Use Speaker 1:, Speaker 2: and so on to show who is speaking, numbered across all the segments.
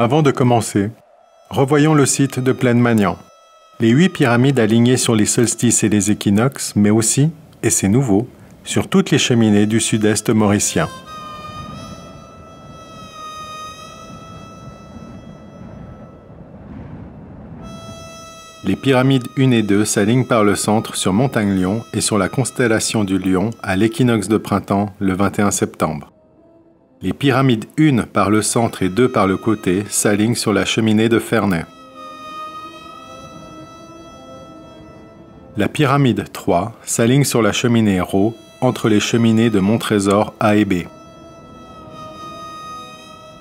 Speaker 1: Avant de commencer, revoyons le site de Plaine-Magnan. Les 8 pyramides alignées sur les solstices et les équinoxes, mais aussi, et c'est nouveau, sur toutes les cheminées du sud-est mauricien. Les pyramides 1 et 2 s'alignent par le centre sur Montagne-Lion et sur la constellation du Lion à l'équinoxe de printemps le 21 septembre. Les pyramides 1 par le centre et 2 par le côté s'alignent sur la cheminée de Ferney. La pyramide 3 s'aligne sur la cheminée Rho entre les cheminées de Montrésor A et B.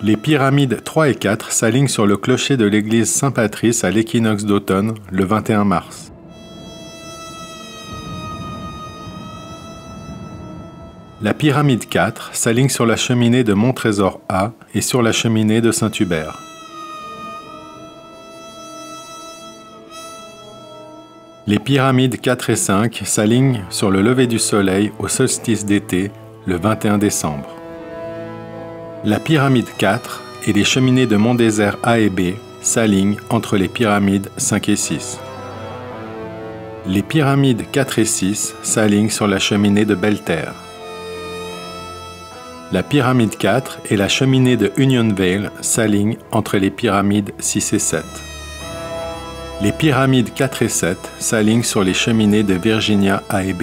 Speaker 1: Les pyramides 3 et 4 s'alignent sur le clocher de l'église Saint-Patrice à l'équinoxe d'automne, le 21 mars. La pyramide 4 s'aligne sur la cheminée de Montrésor A et sur la cheminée de Saint-Hubert. Les pyramides 4 et 5 s'alignent sur le lever du soleil au solstice d'été, le 21 décembre. La pyramide 4 et les cheminées de Mont-Désert A et B s'alignent entre les pyramides 5 et 6. Les pyramides 4 et 6 s'alignent sur la cheminée de Belterre. La pyramide 4 et la cheminée de Union Vale s'alignent entre les pyramides 6 et 7. Les pyramides 4 et 7 s'alignent sur les cheminées de Virginia A et B.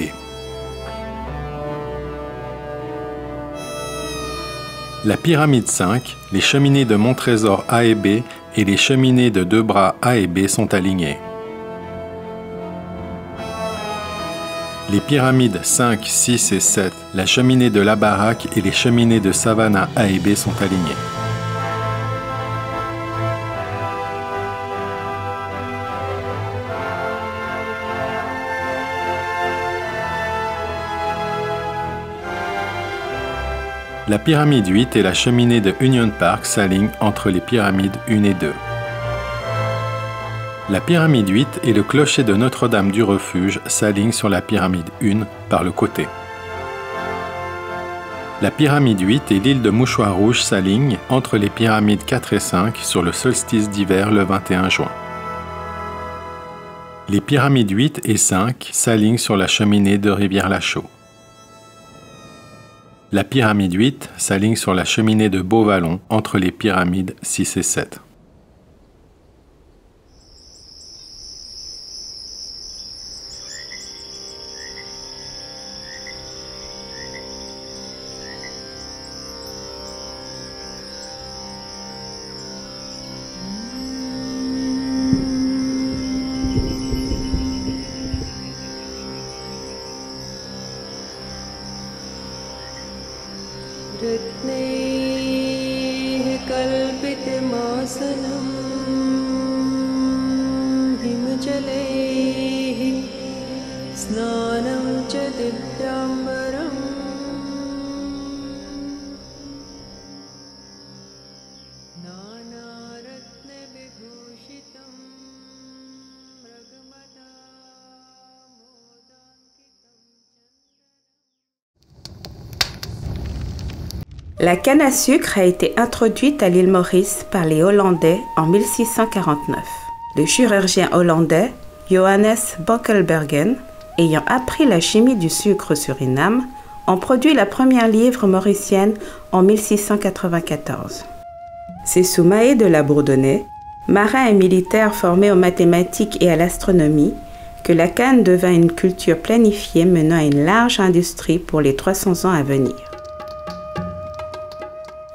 Speaker 1: La pyramide 5, les cheminées de Montrésor A et B et les cheminées de Deux Bras A et B sont alignées. Les pyramides 5, 6 et 7, la cheminée de La Baraque et les cheminées de Savannah A et B sont alignées. La pyramide 8 et la cheminée de Union Park s'alignent entre les pyramides 1 et 2. La pyramide 8 et le clocher de Notre-Dame du Refuge s'alignent sur la pyramide 1 par le côté. La pyramide 8 et l'île de Mouchoir Rouge s'alignent entre les pyramides 4 et 5 sur le solstice d'hiver le 21 juin. Les pyramides 8 et 5 s'alignent sur la cheminée de Rivière-la-Chaux. La pyramide 8 s'aligne sur la cheminée de Beauvallon entre les pyramides 6 et 7.
Speaker 2: रत्नैः कल्पितमासनं हिमजलैः स्नानं च दिव्याम्बरम् नानारत्नविभूषितं मृगमदा
Speaker 3: La canne à sucre a été introduite à l'île Maurice par les Hollandais en 1649. Le chirurgien hollandais Johannes Bockelbergen, ayant appris la chimie du sucre au Suriname, en produit la première livre mauricienne en 1694. C'est sous Mahé de la Bourdonnais, marin et militaire formé aux mathématiques et à l'astronomie, que la canne devint une culture planifiée menant à une large industrie pour les 300 ans à venir.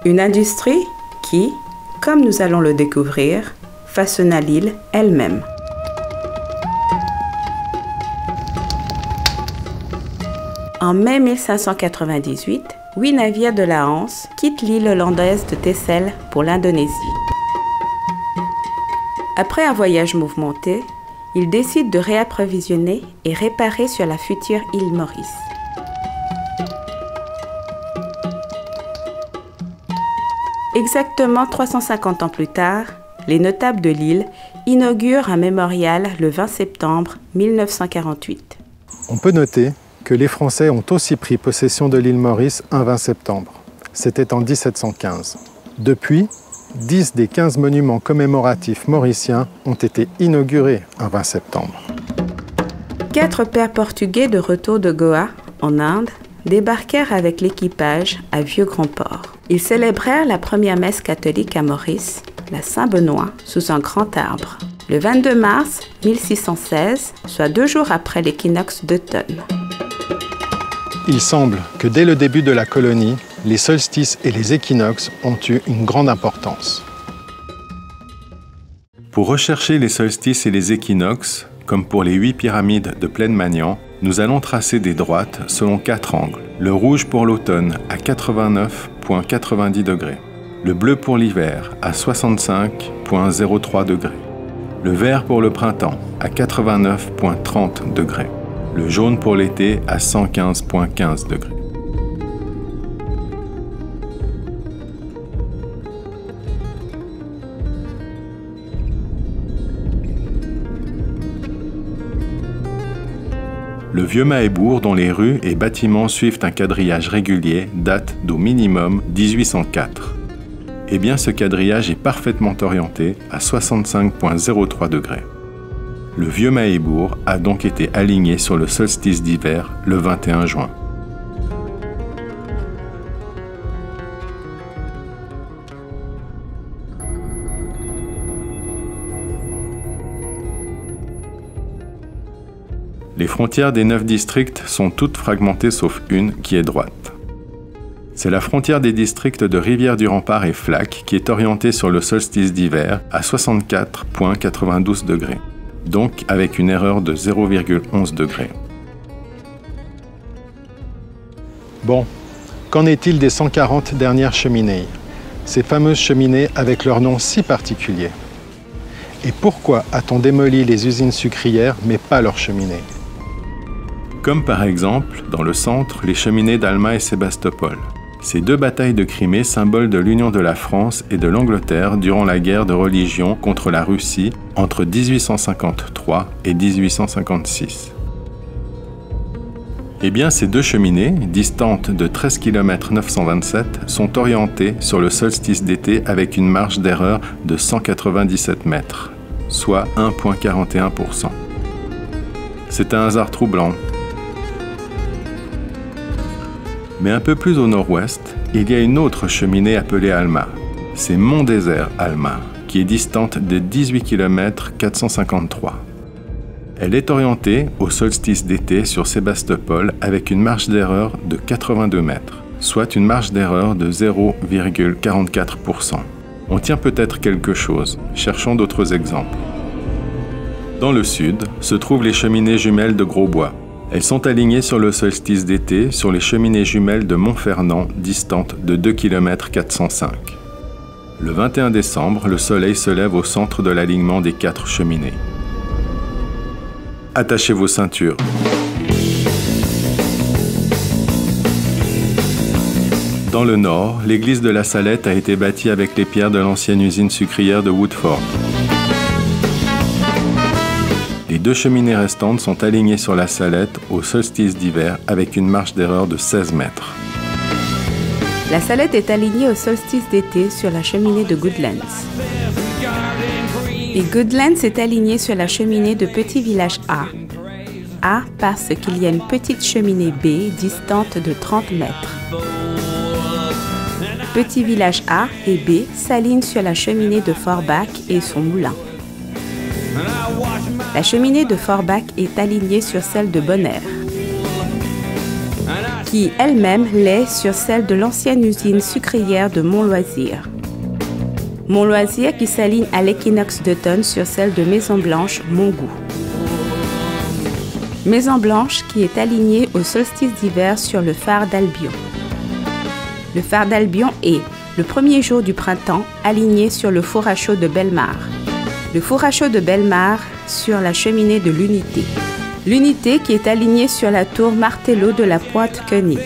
Speaker 3: Une industrie qui, comme nous allons le découvrir, façonna l'île elle-même. En mai 1598, 8 navires de la Hanse quittent l'île hollandaise de Texel pour l'Indonésie. Après un voyage mouvementé, ils décident de réapprovisionner et réparer sur la future île Maurice. Exactement 350 ans plus tard, les notables de l'île inaugurent un mémorial le 20 septembre 1948.
Speaker 1: On peut noter que les Français ont aussi pris possession de l'île Maurice un 20 septembre. C'était en 1715. Depuis, 10 des 15 monuments commémoratifs mauriciens ont été inaugurés un 20 septembre.
Speaker 3: 4 pères portugais de retour de Goa, en Inde, débarquèrent avec l'équipage à Vieux-Grand-Port. Ils célébrèrent la première messe catholique à Maurice, la Saint-Benoît, sous un grand arbre, le 22 mars 1616, soit 2 jours après l'équinoxe d'automne.
Speaker 1: Il semble que dès le début de la colonie, les solstices et les équinoxes ont eu une grande importance. Pour rechercher les solstices et les équinoxes, comme pour les 8 pyramides de Pleinemagnan, nous allons tracer des droites selon 4 angles. Le rouge pour l'automne à 89,90 degrés. Le bleu pour l'hiver à 65,03 degrés. Le vert pour le printemps à 89,30 degrés. Le jaune pour l'été à 115,15 degrés. Le vieux Mahébourg, dont les rues et bâtiments suivent un quadrillage régulier, date d'au minimum 1804. Eh bien, ce quadrillage est parfaitement orienté à 65,03 degrés. Le vieux Mahébourg a donc été aligné sur le solstice d'hiver le 21 juin. Les frontières des 9 districts sont toutes fragmentées sauf une qui est droite. C'est la frontière des districts de Rivière-du-Rempart et Flac qui est orientée sur le solstice d'hiver à 64,92 degrés, donc avec une erreur de 0,11 degrés. Bon, qu'en est-il des 140 dernières cheminées? Ces fameuses cheminées avec leur nom si particulier. Et pourquoi a-t-on démoli les usines sucrières mais pas leurs cheminées? Comme par exemple, dans le centre, les cheminées d'Alma et Sébastopol. Ces 2 batailles de Crimée, symboles de l'union de la France et de l'Angleterre durant la guerre de religion contre la Russie entre 1853 et 1856. Eh bien, ces 2 cheminées, distantes de 13 km 927, sont orientées sur le solstice d'été avec une marge d'erreur de 197 mètres, soit 1,41%. C'est un hasard troublant. Mais un peu plus au nord-ouest, il y a une autre cheminée appelée Alma. C'est Mont-Désert Alma, qui est distante de 18 km 453. Elle est orientée au solstice d'été sur Sébastopol avec une marge d'erreur de 82 mètres, soit une marge d'erreur de 0,44%. On tient peut-être quelque chose, cherchons d'autres exemples. Dans le sud se trouvent les cheminées jumelles de Grosbois. Elles sont alignées sur le solstice d'été sur les cheminées jumelles de Montferrand, distantes de 2 km 405. Le 21 décembre, le soleil se lève au centre de l'alignement des 4 cheminées. Attachez vos ceintures. Dans le nord, l'église de la Salette a été bâtie avec les pierres de l'ancienne usine sucrière de Woodford. Les 2 cheminées restantes sont alignées sur la Salette au solstice d'hiver avec une marge d'erreur de 16 mètres.
Speaker 3: La Salette est alignée au solstice d'été sur la cheminée de Goodlands. Et Goodlands est aligné sur la cheminée de Petit Village A. A parce qu'il y a une petite cheminée B distante de 30 mètres. Petit Village A et B s'alignent sur la cheminée de Forbach et son moulin. La cheminée de Forbach est alignée sur celle de Bonaire, qui elle-même l'est sur celle de l'ancienne usine sucrière de Mont-Loisir. Mont-Loisir qui s'aligne à l'équinoxe d'automne sur celle de Maison-Blanche, Montgout. Maison-Blanche qui est alignée au solstice d'hiver sur le phare d'Albion. Le phare d'Albion est, le premier jour du printemps, aligné sur le four à chaud de Bellemare. Le four à chaud de Bellemare sur la cheminée de l'Unité. L'Unité qui est alignée sur la tour Martello de la Pointe-Koenig.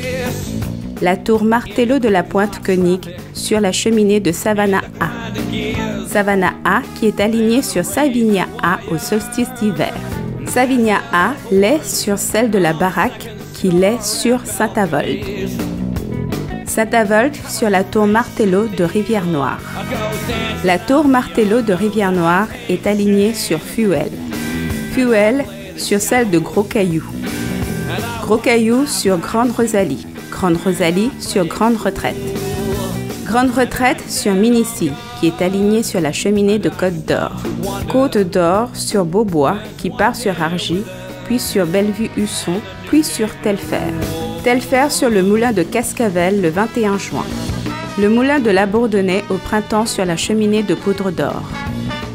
Speaker 3: La tour Martello de la Pointe-Koenig sur la cheminée de Savannah A. Savannah A qui est alignée sur Savignat A au solstice d'hiver. Savignat A l'est sur celle de la Baraque qui l'est sur Saint-Avold. Saint-Avold sur la tour Martello de Rivière-Noire. La tour Martello de Rivière-Noire est alignée sur Fuel. Fuel sur celle de Gros Caillou. Gros Caillou sur Grande Rosalie. Grande Rosalie sur Grande Retraite. Grande Retraite sur Minicy, qui est alignée sur la cheminée de Côte d'Or. Côte d'Or sur Beaubois, qui part sur Argy, puis sur Bellevue-Husson, puis sur Telfer. Telfer sur le moulin de Cascavel le 21 juin. Le moulin de la Bourdonnais au printemps sur la cheminée de Poudre d'Or.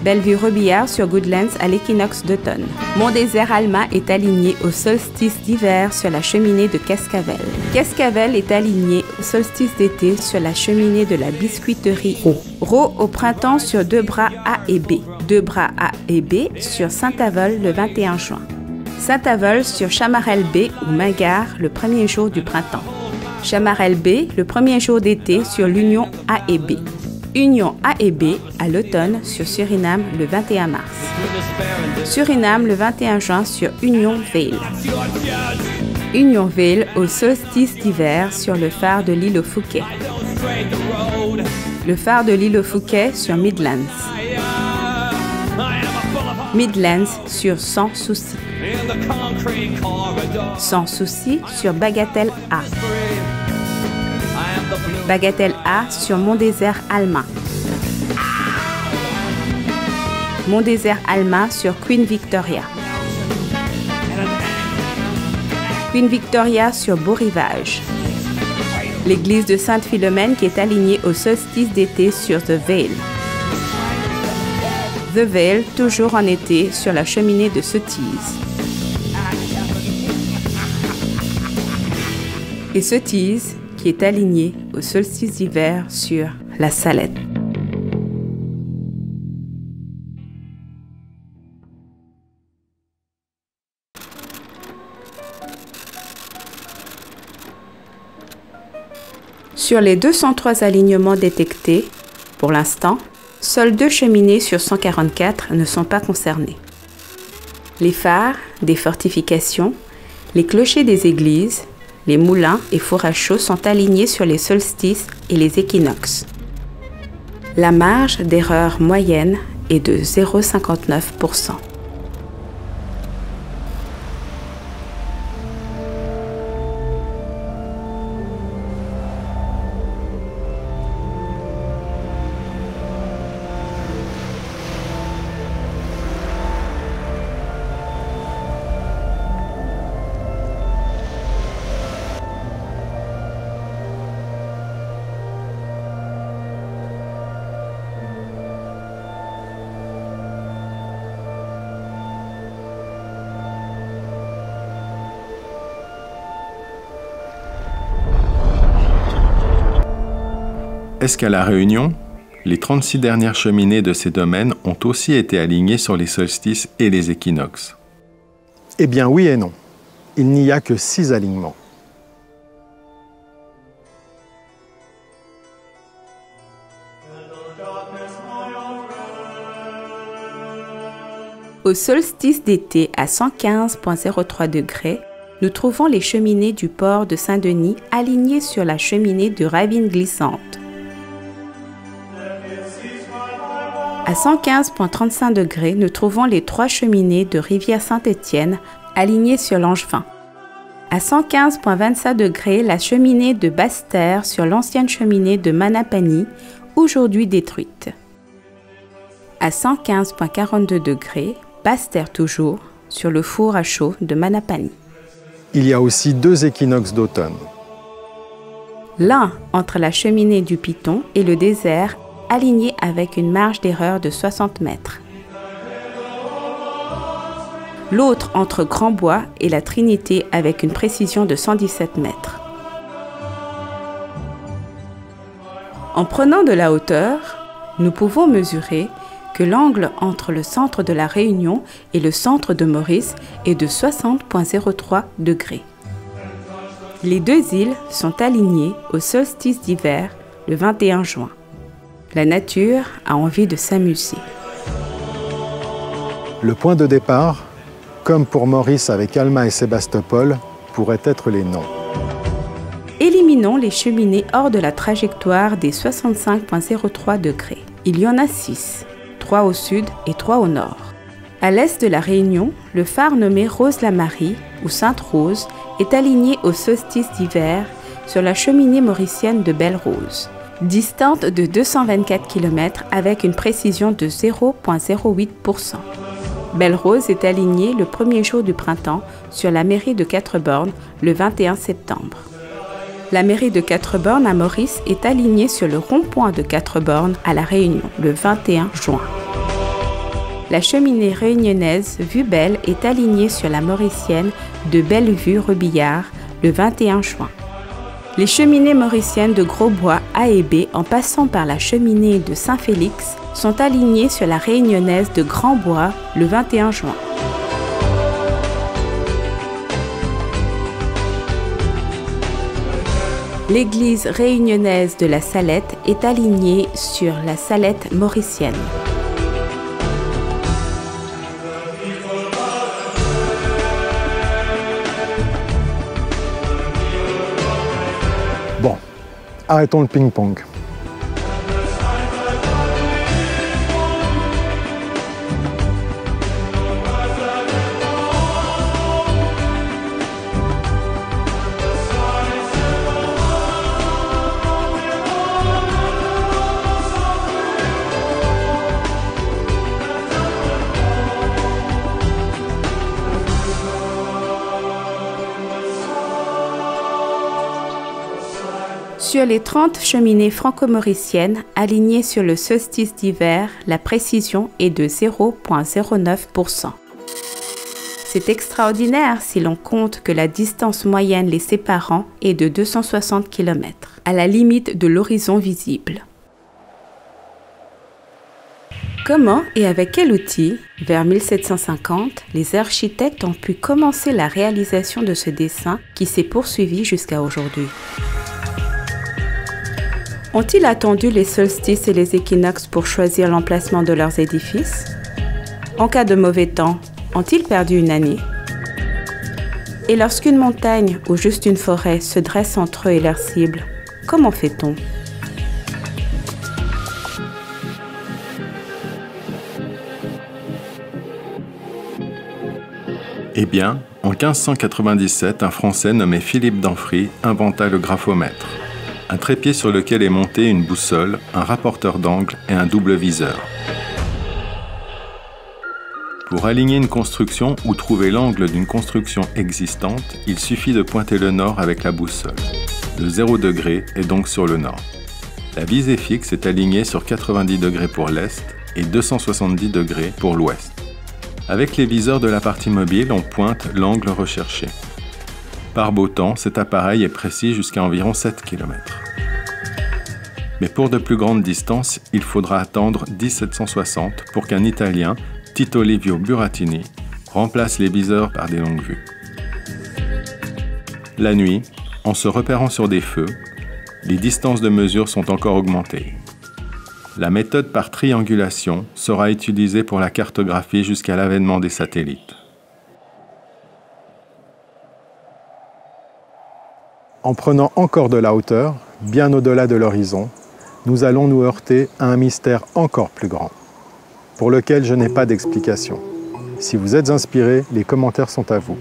Speaker 3: Bellevue-Rebillard sur Goodlands à l'équinoxe d'automne. Mont-Désert-Alma est aligné au solstice d'hiver sur la cheminée de Cascavel. Cascavel est aligné au solstice d'été sur la cheminée de la biscuiterie Raux. Raux au printemps sur Debras A et B. Debras A et B sur Saint-Avold le 21 juin. Saint-Avold sur Chamarel B ou Mingard le premier jour du printemps. Chamarel B le premier jour d'été sur l'Union A et B. Union A et B à l'automne sur Suriname le 21 mars. Suriname le 21 juin sur Union Vale. Union Vale au solstice d'hiver sur le phare de l'île aux Fouquet. Le phare de l'île aux Fouquet sur Midlands. Midlands sur Sans Souci. Sans Souci sur Bagatelle A. Bagatelle A sur Mont-Désert-Alma. Mont-Désert-Alma sur Queen Victoria. Queen Victoria sur Beau-Rivage. L'église de Sainte-Philomène qui est alignée au solstice d'été sur The Vale. The Vale, toujours en été, sur la cheminée de Sottise. Et Sottise qui est aligné au solstice d'hiver sur la Salette. Sur les 203 alignements détectés, pour l'instant, seules 2 cheminées sur 144 ne sont pas concernées. Les phares des fortifications, les clochers des églises, les moulins et fours à chaux sont alignés sur les solstices et les équinoxes. La marge d'erreur moyenne est de 0,59%.
Speaker 1: Est-ce qu'à La Réunion, les 36 dernières cheminées de ces domaines ont aussi été alignées sur les solstices et les équinoxes?
Speaker 4: Eh bien oui et non. Il n'y a que 6 alignements.
Speaker 3: Au solstice d'été à 115,03 degrés, nous trouvons les cheminées du port de Saint-Denis alignées sur la cheminée de Ravine glissante. À 115,35 degrés, nous trouvons les 3 cheminées de Rivière-Saint-Étienne alignées sur Langevin. À 115,25 degrés, la cheminée de Basse-Terre sur l'ancienne cheminée de Manapani, aujourd'hui détruite. À 115,42 degrés, Basse-Terre toujours, sur le four à chaux de Manapani.
Speaker 4: Il y a aussi 2 équinoxes d'automne.
Speaker 3: L'un entre la cheminée du Piton et le désert, aligné avec une marge d'erreur de 60 mètres. L'autre entre Grand-Bois et la Trinité avec une précision de 117 mètres. En prenant de la hauteur, nous pouvons mesurer que l'angle entre le centre de la Réunion et le centre de Maurice est de 60,03 degrés. Les 2 îles sont alignées au solstice d'hiver le 21 juin. La nature a envie de s'amuser.
Speaker 4: Le point de départ, comme pour Maurice avec Alma et Sébastopol, pourrait être les noms.
Speaker 3: Éliminons les cheminées hors de la trajectoire des 65,03 degrés. il y en a 6, 3 au sud et 3 au nord. À l'est de la Réunion, le phare nommé Rose-la-Marie ou Sainte-Rose est aligné au solstice d'hiver sur la cheminée mauricienne de Belle-Rose, distante de 224 km avec une précision de 0,08%. Belle-Rose est alignée le premier jour du printemps sur la mairie de Quatre-Bornes le 21 septembre. La mairie de Quatre-Bornes à Maurice est alignée sur le rond-point de Quatre-Bornes à La Réunion le 21 juin. La cheminée réunionnaise Vue Belle est alignée sur la mauricienne de Bellevue-Rebillard le 21 juin. Les cheminées mauriciennes de Grosbois A et B en passant par la cheminée de Saint-Félix sont alignées sur la réunionnaise de Grand-Bois le 21 juin. L'église réunionnaise de la Salette est alignée sur la Salette mauricienne.
Speaker 4: Bon, arrêtons le ping-pong.
Speaker 3: Sur les 30 cheminées franco-mauriciennes alignées sur le solstice d'hiver, la précision est de 0,09%. C'est extraordinaire si l'on compte que la distance moyenne les séparant est de 260 km, à la limite de l'horizon visible. Comment et avec quel outil, vers 1750, les architectes ont pu commencer la réalisation de ce dessin qui s'est poursuivi jusqu'à aujourd'hui? Ont-ils attendu les solstices et les équinoxes pour choisir l'emplacement de leurs édifices? En cas de mauvais temps, ont-ils perdu une année? Et lorsqu'une montagne ou juste une forêt se dresse entre eux et leur cible, comment fait-on?
Speaker 1: Eh bien, en 1597, un Français nommé Philippe d'Amphrey inventa le graphomètre. Un trépied sur lequel est montée une boussole, un rapporteur d'angle et un double viseur. Pour aligner une construction ou trouver l'angle d'une construction existante, il suffit de pointer le nord avec la boussole. Le 0 degré est donc sur le nord. La visée fixe est alignée sur 90 degrés pour l'est et 270 degrés pour l'ouest. Avec les viseurs de la partie mobile, on pointe l'angle recherché. Par beau temps, cet appareil est précis jusqu'à environ 7 km. Mais pour de plus grandes distances, il faudra attendre 1760 pour qu'un Italien, Tito Livio Burattini, remplace les viseurs par des longues vues. La nuit, en se repérant sur des feux, les distances de mesure sont encore augmentées. La méthode par triangulation sera utilisée pour la cartographie jusqu'à l'avènement des satellites.
Speaker 4: En prenant encore de la hauteur, bien au-delà de l'horizon, nous allons nous heurter à un mystère encore plus grand, pour lequel je n'ai pas d'explication. Si vous êtes inspirés, les commentaires sont à vous.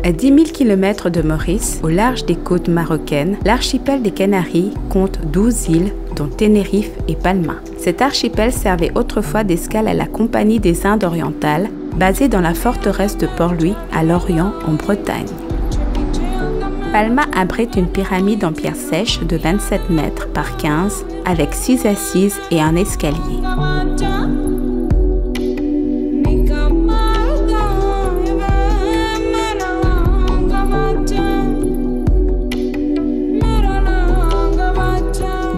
Speaker 3: À 10 000 km de Maurice, au large des côtes marocaines, l'archipel des Canaries compte 12 îles, dont Tenerife et Palma. Cet archipel servait autrefois d'escale à la Compagnie des Indes orientales, basée dans la forteresse de Port-Louis, à Lorient, en Bretagne. Palma abrite une pyramide en pierre sèche de 27 mètres par 15, avec 6 assises et un escalier.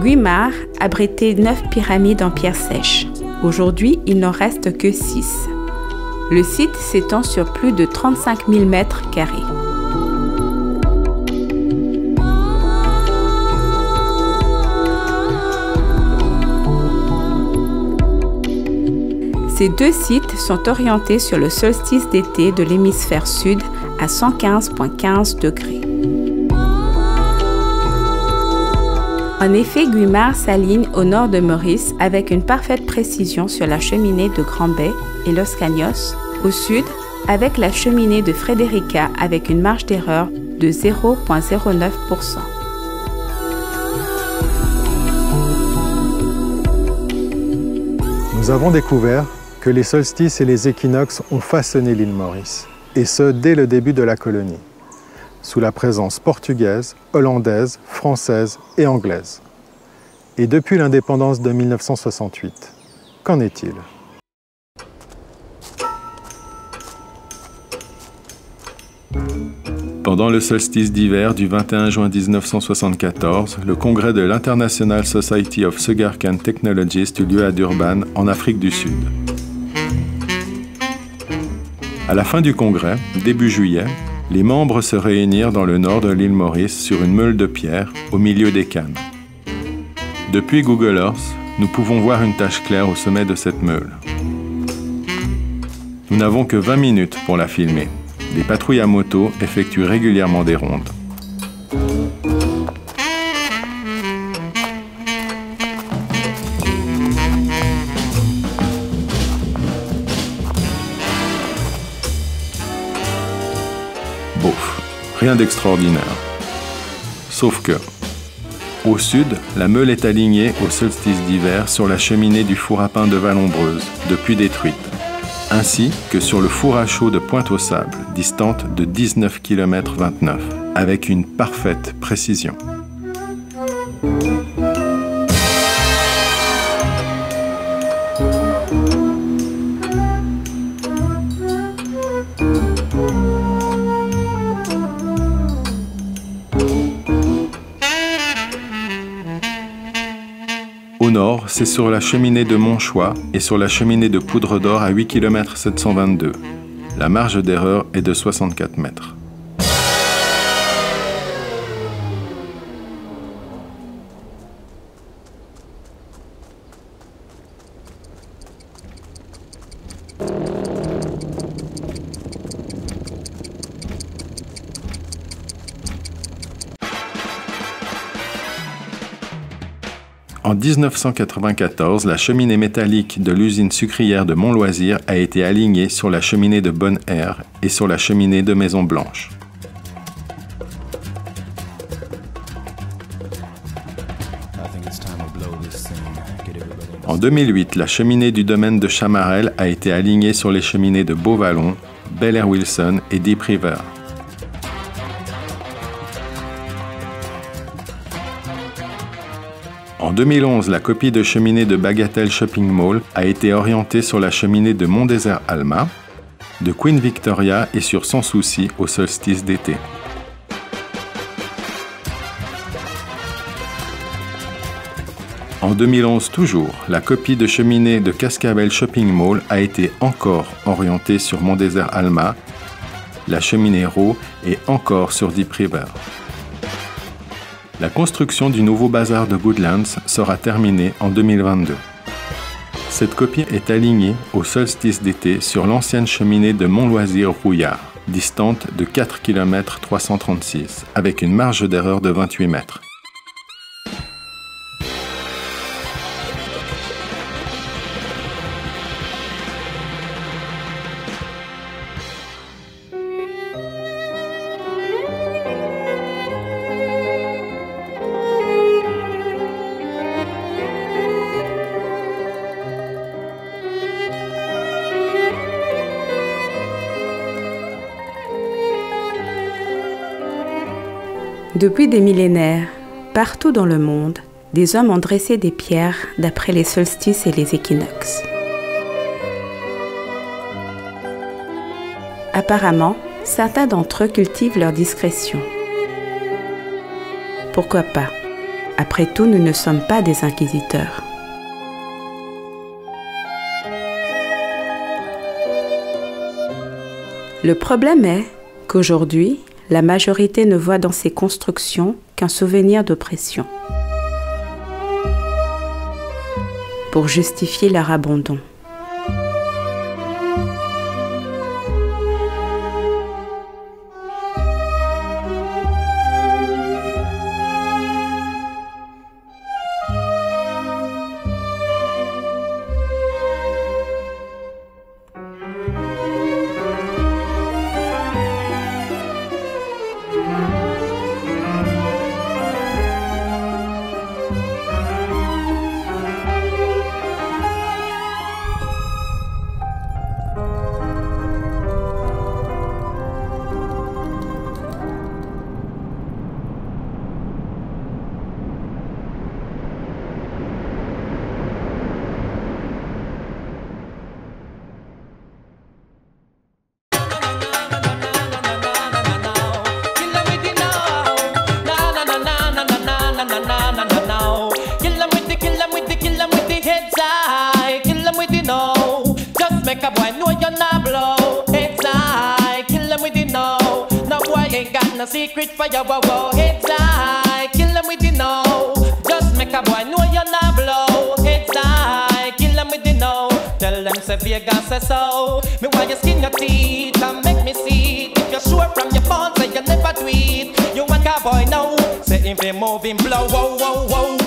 Speaker 3: Guimard abritait 9 pyramides en pierre sèche. Aujourd'hui, il n'en reste que 6. Le site s'étend sur plus de 35 000 mètres carrés. Ces 2 sites sont orientés sur le solstice d'été de l'hémisphère sud à 115,15 degrés. En effet, Guimard s'aligne au nord de Maurice avec une parfaite précision sur la cheminée de Grand Bay et Los Caños, au sud avec la cheminée de Frederica avec une marge d'erreur de 0,09%.
Speaker 4: Nous avons découvert que les solstices et les équinoxes ont façonné l'île Maurice, et ce dès le début de la colonie, sous la présence portugaise, hollandaise, française et anglaise. Et depuis l'indépendance de 1968, qu'en est-il ?
Speaker 1: Pendant le solstice d'hiver du 21 juin 1974, le congrès de l'International Society of Sugarcane Technologists eut lieu à Durban, en Afrique du Sud. À la fin du congrès, début juillet, les membres se réunirent dans le nord de l'île Maurice sur une meule de pierre au milieu des cannes. Depuis Google Earth, nous pouvons voir une tache claire au sommet de cette meule. Nous n'avons que 20 minutes pour la filmer. Des patrouilles à moto effectuent régulièrement des rondes. Bof, rien d'extraordinaire. Sauf que, au sud, la meule est alignée au solstice d'hiver sur la cheminée du four à pain de Vallombreuse, depuis détruite, ainsi que sur le four à chaud de Pointe-aux-Sables, distante de 19,29 km, avec une parfaite précision. Au nord, c'est sur la cheminée de Montchoix et sur la cheminée de Poudre d'Or à 8 km 722. La marge d'erreur est de 64 mètres. En 1994, la cheminée métallique de l'usine sucrière de Mont-Loisir a été alignée sur la cheminée de Bonne Air et sur la cheminée de Maison Blanche. En 2008, la cheminée du domaine de Chamarel a été alignée sur les cheminées de Beauvallon, Bel Air Wilson et Deep River. En 2011, la copie de cheminée de Bagatelle Shopping Mall a été orientée sur la cheminée de Mont-Désert Alma, de Queen Victoria et sur Sans Souci au solstice d'été. En 2011 toujours, la copie de cheminée de Cascavel Shopping Mall a été encore orientée sur Mont-Désert Alma, la cheminée Rowe est encore sur Deep River. La construction du nouveau bazar de Goodlands sera terminée en 2022. Cette copie est alignée au solstice d'été sur l'ancienne cheminée de Mont-Loisir-Rouillard, distante de 4 km 336, avec une marge d'erreur de 28 mètres.
Speaker 3: Depuis des millénaires, partout dans le monde, des hommes ont dressé des pierres d'après les solstices et les équinoxes. Apparemment, certains d'entre eux cultivent leur discrétion. Pourquoi pas? Après tout, nous ne sommes pas des inquisiteurs. Le problème est qu'aujourd'hui, la majorité ne voit dans ces constructions qu'un souvenir d'oppression pour justifier leur abandon.
Speaker 5: Make a boy know you're not blow. It's I kill them with the know. No boy ain't got no secret for your wow. It's I kill them with the know. Just make a boy know you're not blow. It's I kill them with the know. Tell them say Vegas say so. Me why you skin your teeth and make me see. If you're sure from your phone say you never tweet. You want a boy now. Say if you moving blow, whoa, whoa, whoa.